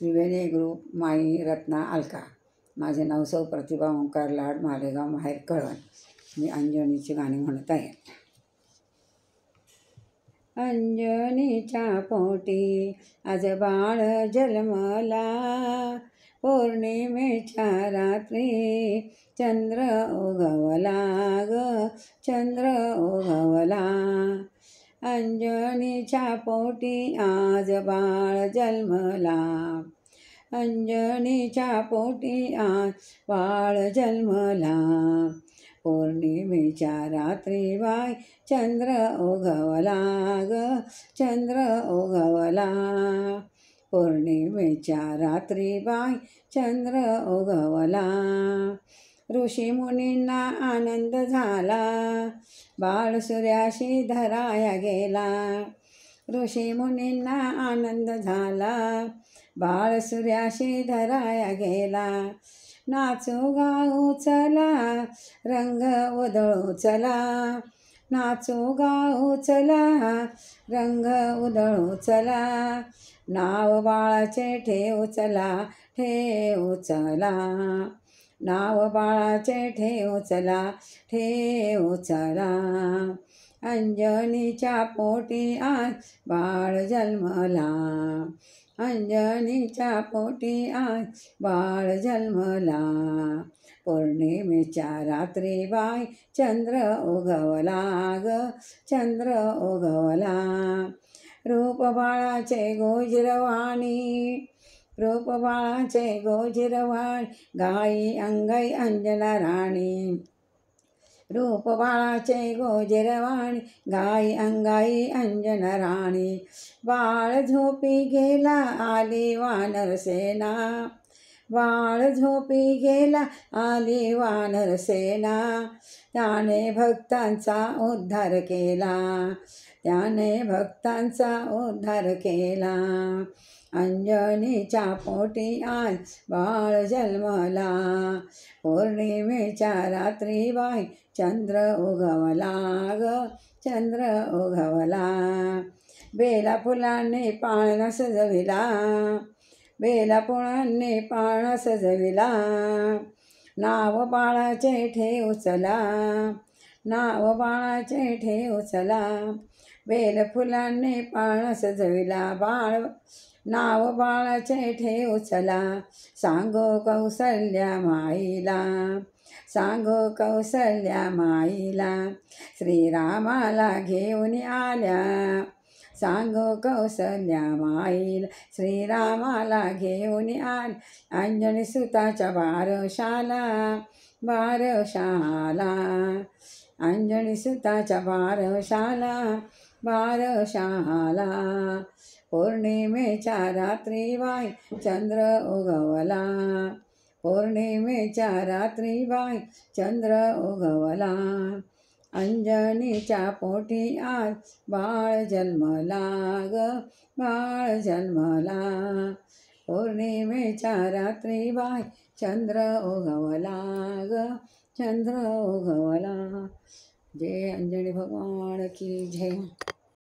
त्रिवेणी group माई रत्ना अलका. माझे नाव सौ प्रतिभा ओंकार लाड, मालेगाव, माहेर कळवण. मी अंजनीची गाणी म्हणत आहे. अंजनीच्या पोटी आज बाळ जन्मला, पौर्णिमेच्या रात्री चंद्र उगवला ग, चंद्र उगवला. अंजनीच्या पोटी आज बाळ जन्मला, अंजनीच्या पोटी आज बाळ जन्मला. पौर्णिमेच्या रात्री बाई चंद्र उगवला ग, चंद्र उगवला. पौर्णिमेच्या रात्री बाई चंद्र उगवला. ऋषी मुनींना आनंद झाला, बाळ सूर्याशी धराया गेला. ऋषी मुनींना आनंद झाला, बाळ सूर्याशी धराया गेला. नाचू गाऊ चला, रंग उधळू चला, नाचू गाऊ चला, रंग उधळू चला. नाव बाळाचे ठेवू चला, ठेवू चला, नाव बाळाचे ठेवू चला, ठेवू चला. अंजनीच्या पोटी आज बाळ जन्मला, अंजनीच्या पोटी आज बाळ जन्मला. पौर्णिमेच्या रात्री बाई चंद्र उगवला ग, चंद्र उगवला. रूप बाळाचे गोजिरवाणी, रूप बाळाचे गोजिरवाणी, गाई अंगाई अंजना राणी. रूप बाळाचे गोजिरवाणी, गाई अंगाई अंजना राणी. बाळ झोपी गेला आली वानर सेना, बाळ झोपी गेला आली वानर सेना. त्याने भक्तांचा उद्धार केला, त्याने भक्तांचा उद्धार केला. अंजनीच्या पोटी आज बाळ जन्मला, पौर्णिमेच्या रात्री बाई चंद्र उगवला ग, चंद्र उगवला. बेला फुलांनी पाळणा सजविला, बेला फुलांनी पाळणा सजविला. नाव बाळाचे ठेवू चला, नाव बाळाचे ठेवू चला. बेल फुलांनी पाळणा सजविला, बाळ नाव बाळाचे ठेवू चला. सांगो कौसल्या माईला, सांगो कौसल्या माईला, श्रीरामाला घेऊन आल्या. सांगो कौसल्या माईला, श्रीरामाला घेऊन आल्या. अंजनी सुताच्या बारशाला, बारशाला. अंजनी सुताच्या बारशाला, बारशाला. पौर्णिमेच्या रात्री बाई चंद्र उगवला, पौर्णिमेच्या रात्री बाई चंद्र उगवला. अंजनीच्या पोटी आज बाळ जन्मला ग, बाळ जन्मला. पौर्णिमेच्या रात्री बाई चंद्र उगवला ग, चंद्र उगवला. जय अंजनी भगवान की जय.